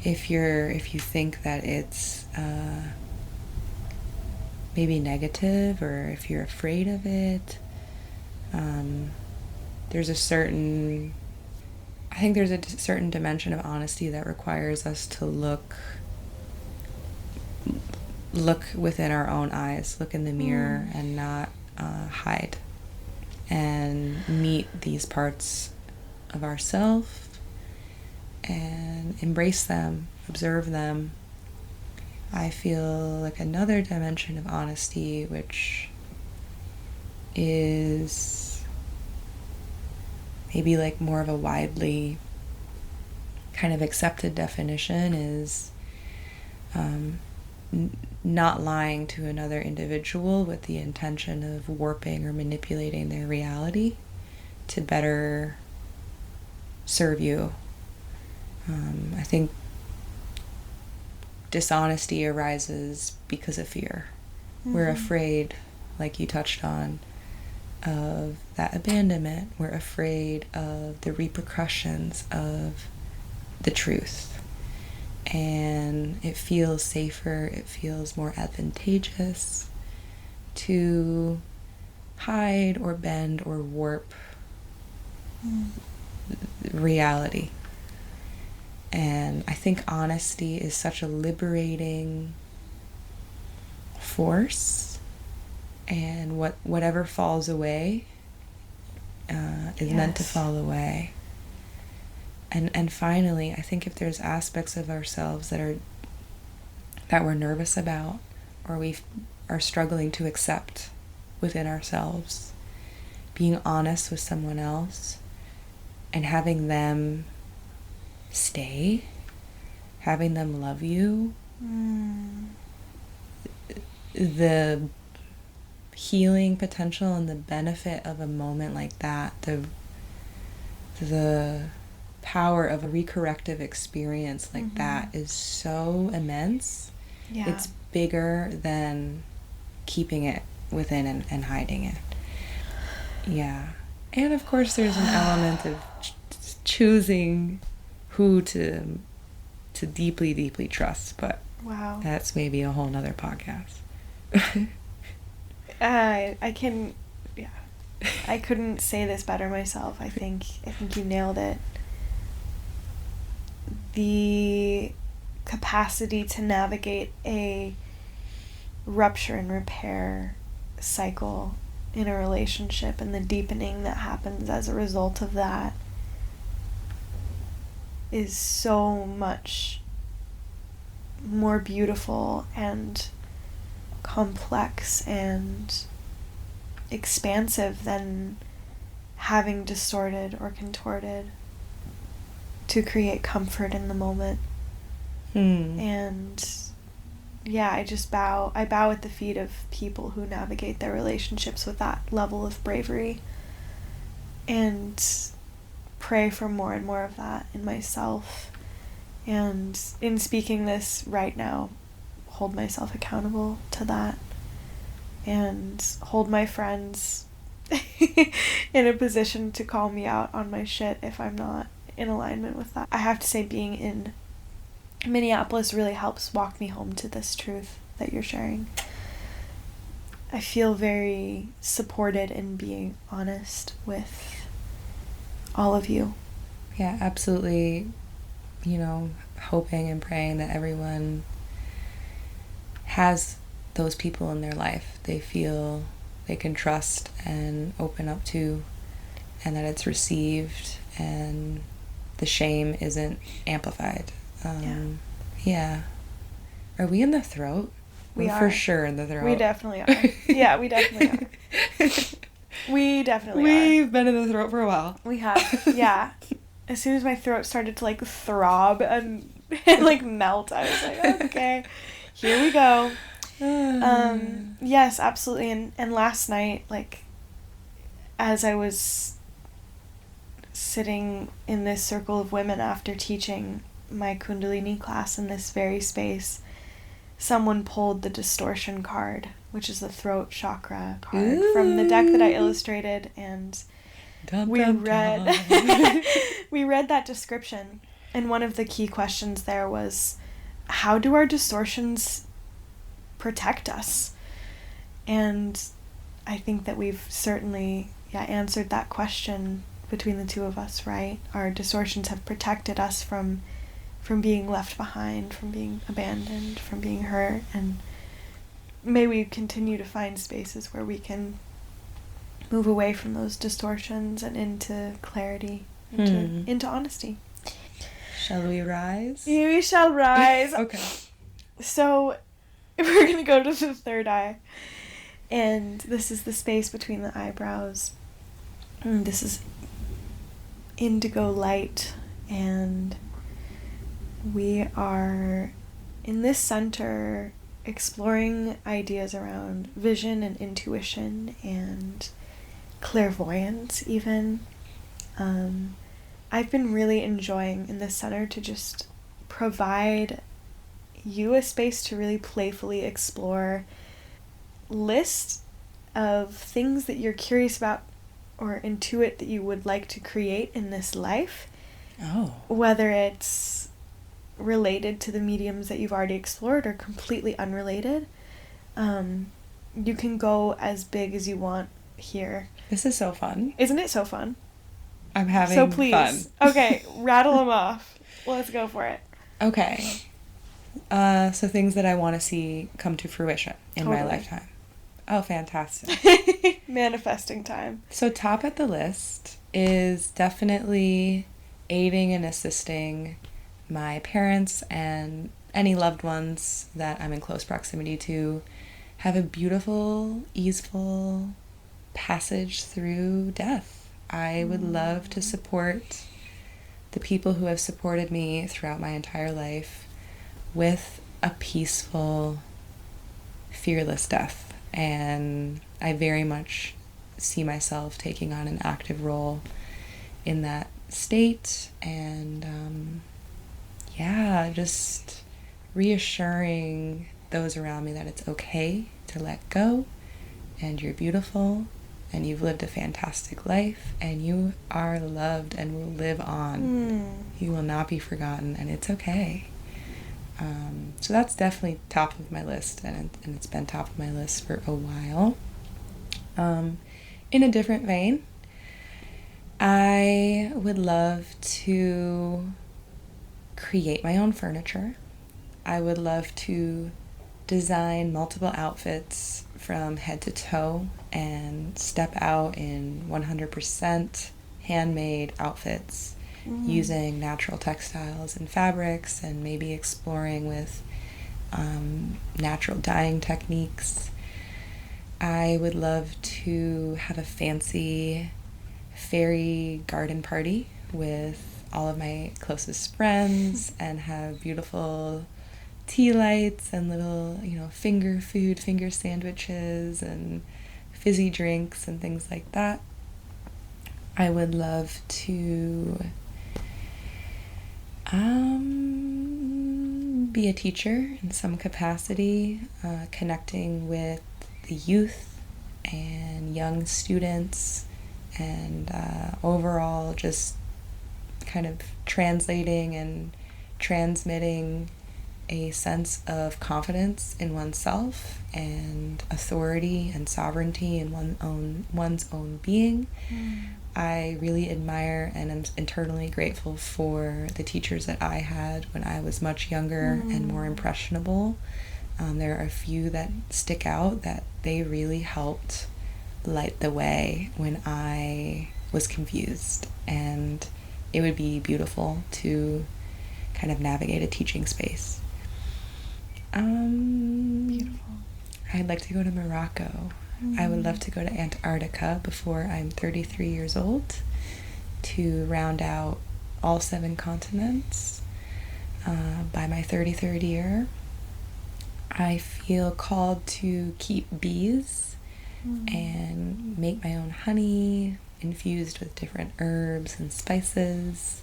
if you think that it's maybe negative or if you're afraid of it, there's a certain dimension of honesty that requires us to look look within our own eyes, look in the mirror, and not hide, and meet these parts of ourselves and embrace them, observe them. I feel like another dimension of honesty, which is maybe like more of a widely kind of accepted definition, is not lying to another individual with the intention of warping or manipulating their reality to better serve you. I think dishonesty arises because of fear. We're afraid, like you touched on, of that abandonment. We're afraid of the repercussions of the truth. And it feels safer, it feels more advantageous to hide or bend or warp reality. And I think honesty is such a liberating force, and whatever falls away is meant to fall away. And finally, I think if there's aspects of ourselves that we're nervous about, or we are struggling to accept within ourselves, being honest with someone else and having them stay, having them love you, the healing potential and the benefit of a moment like that, the power of a recorrective experience like that is so immense. Yeah. It's bigger than keeping it within and hiding it. Yeah. And of course there's an element of choosing who to deeply, deeply trust, but Wow. that's maybe a whole nother podcast. I couldn't say this better myself. I think you nailed it. The capacity to navigate a rupture and repair cycle in a relationship, and the deepening that happens as a result of that, is so much more beautiful and complex and expansive than having distorted or contorted to create comfort in the moment. And yeah, I bow at the feet of people who navigate their relationships with that level of bravery, and pray for more and more of that in myself. And in speaking this right now, hold myself accountable to that, and hold my friends in a position to call me out on my shit if I'm not in alignment with that. I have to say, being in Minneapolis really helps walk me home to this truth that you're sharing. I feel very supported in being honest with all of you. Yeah, absolutely. Hoping and praying that everyone has those people in their life they feel they can trust and open up to, and that it's received and the shame isn't amplified. Yeah. Are we in the throat? We are. For sure in the throat. We definitely are. Yeah, we definitely are. We've been in the throat for a while. We have. Yeah. As soon as my throat started to throb and melt, I was like, okay, here we go. Yes, absolutely. And last night, as I was sitting in this circle of women after teaching my Kundalini class in this very space, someone pulled the distortion card, which is the throat chakra card from the deck that I illustrated, and we read that description, and one of the key questions there was, how do our distortions protect us? And I think that we've certainly answered that question between the two of us, right? Our distortions have protected us from being left behind, from being abandoned, from being hurt, and may we continue to find spaces where we can move away from those distortions and into clarity, into honesty. Shall we rise? We shall rise. Okay. So we're going to go to the third eye. And this is the space between the eyebrows. And this is indigo light. And we are in this center exploring ideas around vision and intuition and clairvoyance even. I've been really enjoying in this center to just provide you a space to really playfully explore list of things that you're curious about or intuit that you would like to create in this life. Oh. Whether it's related to the mediums that you've already explored or completely unrelated. You can go as big as you want here. This is so fun. Isn't it so fun? I'm having so please. Fun. Okay, rattle them off. Let's go for it. Okay. So things that I want to see come to fruition in my lifetime. Oh, fantastic. Manifesting time. So top at the list is definitely aiding and assisting my parents and any loved ones that I'm in close proximity to have a beautiful, easeful passage through death. I would love to support the people who have supported me throughout my entire life with a peaceful, fearless death. And I very much see myself taking on an active role in that state. And just reassuring those around me that it's okay to let go, and you're beautiful, and you've lived a fantastic life, and you are loved and will live on. You will not be forgotten, and it's okay. So that's definitely top of my list, and it's been top of my list for a while. In a different vein, I would love to create my own furniture. I would love to design multiple outfits from head to toe and step out in 100% handmade outfits using natural textiles and fabrics, and maybe exploring with natural dyeing techniques. I would love to have a fancy fairy garden party with all of my closest friends and have beautiful tea lights and little, finger sandwiches and fizzy drinks and things like that. I would love to be a teacher in some capacity, connecting with the youth and young students, and overall just kind of translating and transmitting a sense of confidence in oneself and authority and sovereignty in one's own being. I really admire and am internally grateful for the teachers that I had when I was much younger and more impressionable. There are a few that stick out that they really helped light the way when I was confused, and it would be beautiful to kind of navigate a teaching space. Beautiful. I'd like to go to Morocco. I would love to go to Antarctica before I'm 33 years old to round out all 7 continents by my 33rd year. I feel called to keep bees and make my own honey infused with different herbs and spices,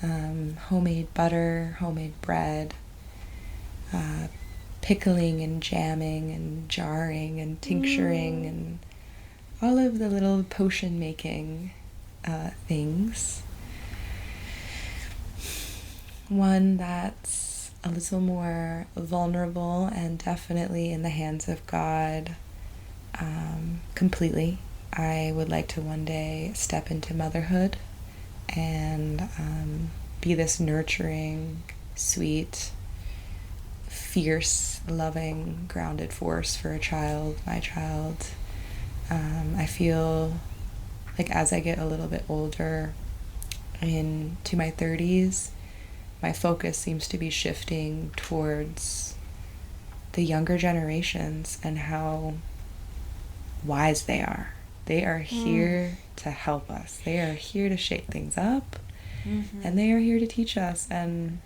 homemade butter, homemade bread, pickling and jamming and jarring and tincturing and all of the little potion making things. One that's a little more vulnerable and definitely in the hands of God completely. I would like to one day step into motherhood and be this nurturing, sweet, fierce, loving, grounded force for a child, my child. I feel like as I get a little bit older, into my 30s, my focus seems to be shifting towards the younger generations and how wise they are. They are here to help us. They are here to shake things up, and they are here to teach us. And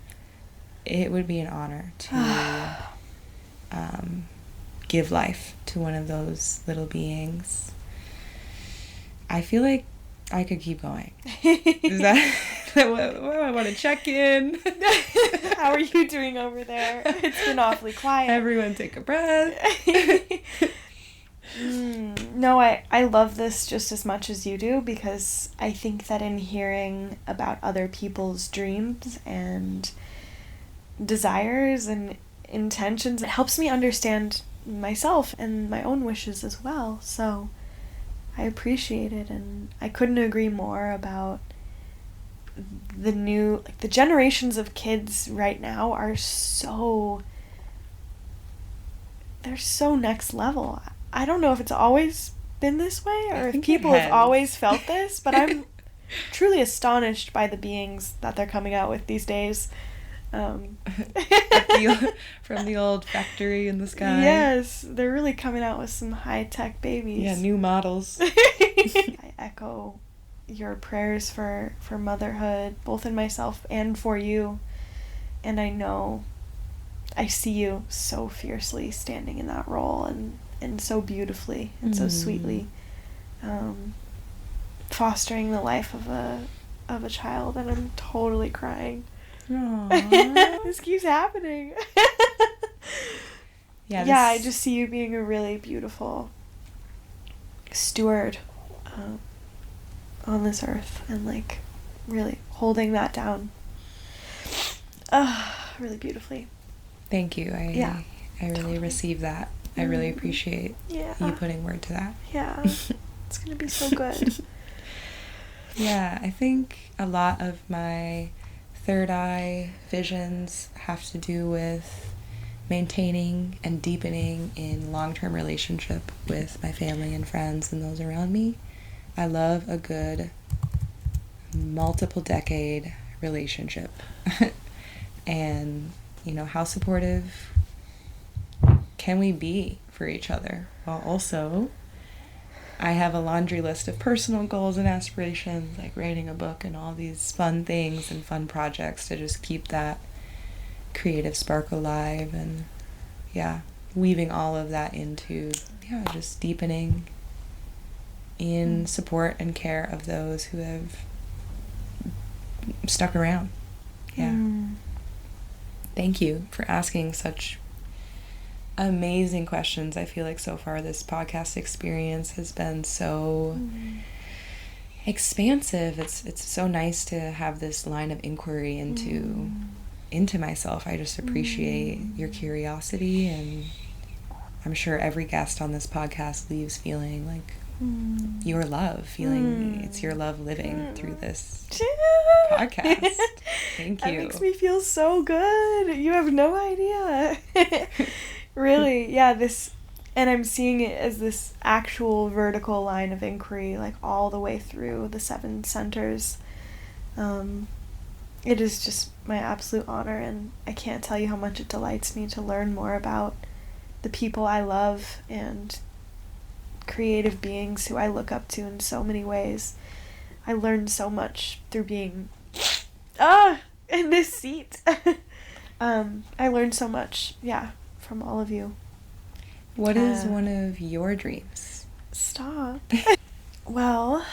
it would be an honor to give life to one of those little beings. I feel like I could keep going. Is that what I want to check in? How are you doing over there? It's been awfully quiet. Everyone take a breath. No, I love this just as much as you do, because I think that in hearing about other people's dreams and desires and intentions, it helps me understand myself and my own wishes as well. So I appreciate it, and I couldn't agree more about the generations of kids right now are they're so next level. I don't know if it's always been this way or if people have always felt this, but I'm truly astonished by the beings that they're coming out with these days. From the old factory in the sky. Yes, they're really coming out with some high-tech babies. Yeah, new models. I echo your prayers for motherhood, both in myself and for you. And I know I see you so fiercely standing in that role and so beautifully and so sweetly fostering the life of a child, and I'm totally crying. This keeps happening. I just see you being a really beautiful steward on this earth, and like really holding that down really beautifully. Thank you. I really receive that. I really appreciate you putting word to that. Yeah. It's gonna be so good. Yeah, I think a lot of my third eye visions have to do with maintaining and deepening in long-term relationship with my family and friends and those around me. I love a good multiple decade relationship. And, how supportive can we be for each other? While also, I have a laundry list of personal goals and aspirations, like writing a book and all these fun things and fun projects to just keep that creative spark alive, and weaving all of that into just deepening in support and care of those who have stuck around. Thank you for asking such amazing questions. I feel like so far this podcast experience has been so expansive. It's so nice to have this line of inquiry into myself. I just appreciate your curiosity, and I'm sure every guest on this podcast leaves feeling like your love, feeling it's your love living through this podcast. Thank you. That makes me feel so good. You have no idea. Really, this, and I'm seeing it as this actual vertical line of inquiry, like all the way through the 7 centers. It is just my absolute honor, and I can't tell you how much it delights me to learn more about the people I love and creative beings who I look up to in so many ways. I learned so much through being in this seat. I learned so much, from all of you. What is one of your dreams? Stop. Well,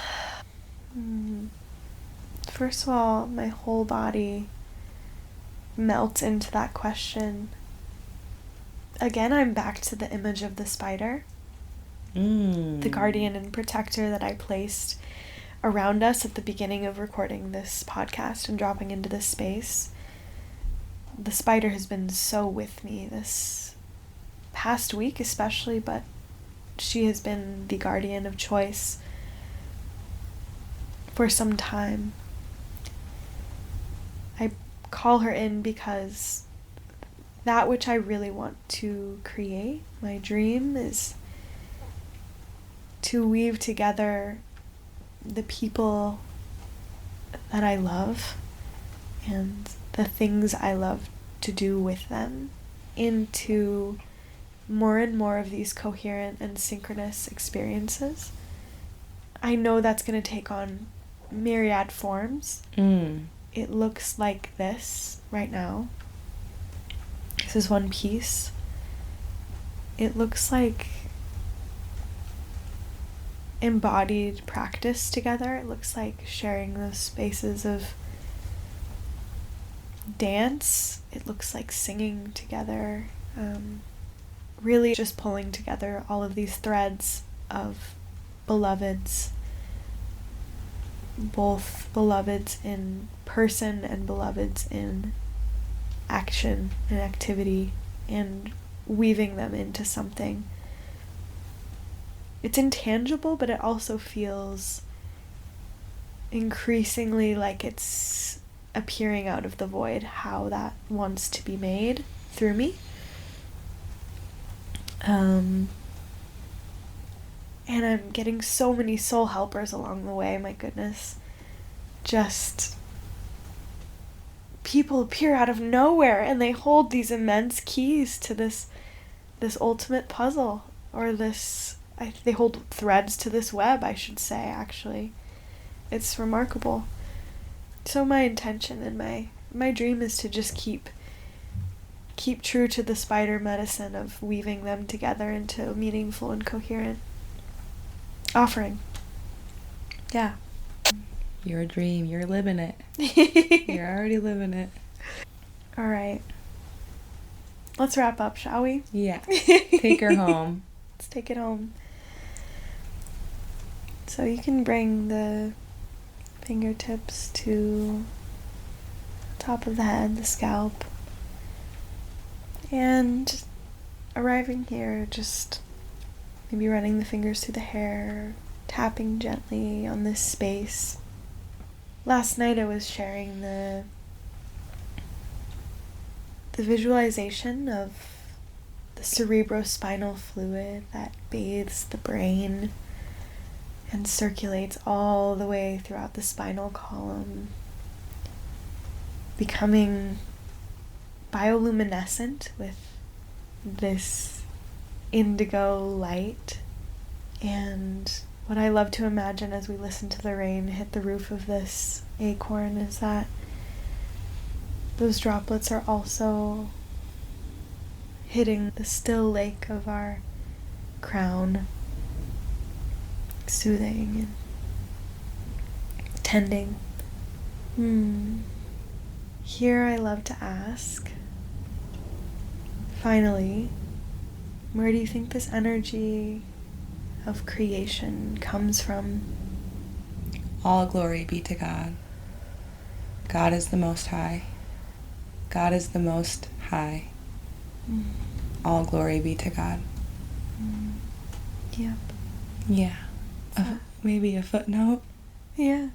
first of all, my whole body melts into that question. Again, I'm back to the image of the spider. The guardian and protector that I placed around us at the beginning of recording this podcast and dropping into this space. The spider has been so with me this past week especially, but she has been the guardian of choice for some time. I call her in because that which I really want to create, my dream, is to weave together the people that I love and the things I love to do with them into more and more of these coherent and synchronous experiences. I know that's going to take on myriad forms. It looks like this right now. This is one piece. It looks like embodied practice together. It looks like sharing those spaces of dance. It looks like singing together. Really just pulling together all of these threads of beloveds, both beloveds in person and beloveds in action and activity, and weaving them into something. It's intangible, but it also feels increasingly like it's appearing out of the void, how that wants to be made through me. And I'm getting so many soul helpers along the way, my goodness. Just people appear out of nowhere and they hold these immense keys to this ultimate puzzle, or they hold threads to this web, I should say, actually. It's remarkable. So my intention and my dream is to just keep true to the spider medicine of weaving them together into a meaningful and coherent offering. Yeah. Your dream, you're living it. You're already living it. All right. Let's wrap up, shall we? Yeah. Take her home. Let's take it home. So you can bring the fingertips to the top of the head, the scalp. And arriving here, just maybe running the fingers through the hair, tapping gently on this space. Last night I was sharing the visualization of the cerebrospinal fluid that bathes the brain and circulates all the way throughout the spinal column, becoming bioluminescent with this indigo light. And what I love to imagine as we listen to the rain hit the roof of this acorn is that those droplets are also hitting the still lake of our crown, soothing and tending. Here I love to ask, finally, where do you think this energy of creation comes from? All glory be to God. God is the Most High. God is the Most High. All glory be to God. Yep. Yeah. Maybe a footnote. Yeah.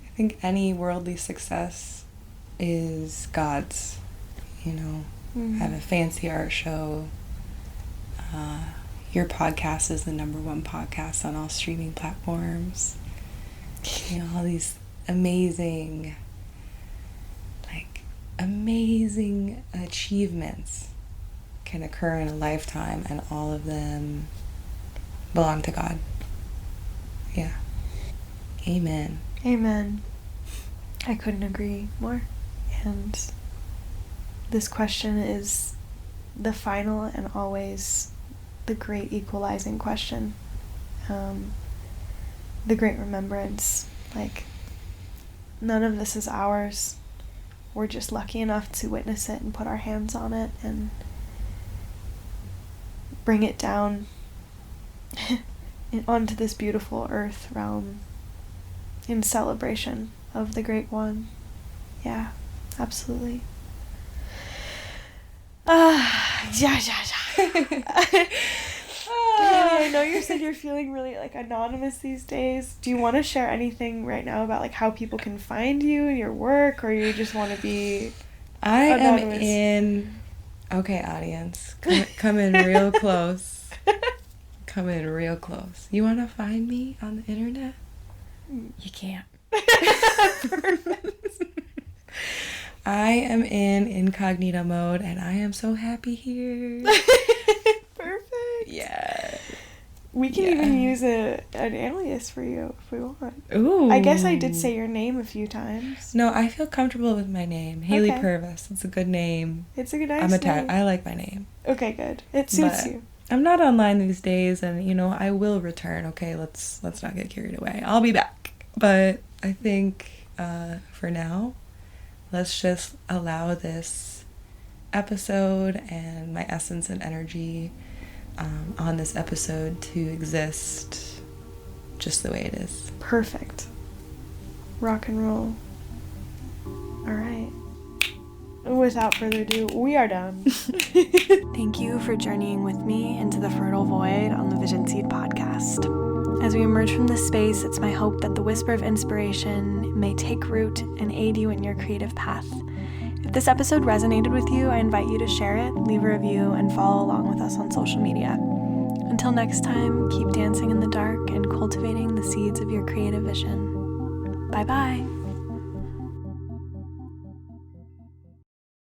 I think any worldly success is God's. You know, I have a fancy art show. Your podcast is the #1 podcast on all streaming platforms. You know, all these amazing achievements can occur in a lifetime, and all of them belong to God. Yeah. Amen. Amen. I couldn't agree more. And this question is the final and always the great equalizing question. The great remembrance. Like, none of this is ours. We're just lucky enough to witness it and put our hands on it and bring it down onto this beautiful earth realm in celebration of the Great One. Yeah, absolutely. Yeah. I know you said you're feeling really anonymous these days. Do you want to share anything right now about how people can find you and your work, or you just want to be I am Anonymous. in. Okay, audience, come in real close. Come in real close. You want to find me on the internet? You can't. I am in incognito mode, and I am so happy here. Perfect. Yeah. We can even use an alias for you if we want. Ooh. I guess I did say your name a few times. No, I feel comfortable with my name. Haley Okay. Purvis. It's a good name. It's a good nice I'm name. attached. I like my name. Okay, good. It suits But you. I'm not online these days, and I will return. Okay, let's not get carried away. I'll be back. But I think for now, let's just allow this episode and my essence and energy on this episode to exist just the way it is. Perfect. Rock and roll. All right. Without further ado, we are done. Thank you for journeying with me into the fertile void on the Vision Seed podcast. As we emerge from this space, it's my hope that the whisper of inspiration may take root and aid you in your creative path. If this episode resonated with you, I invite you to share it, leave a review, and follow along with us on social media. Until next time, keep dancing in the dark and cultivating the seeds of your creative vision. Bye-bye.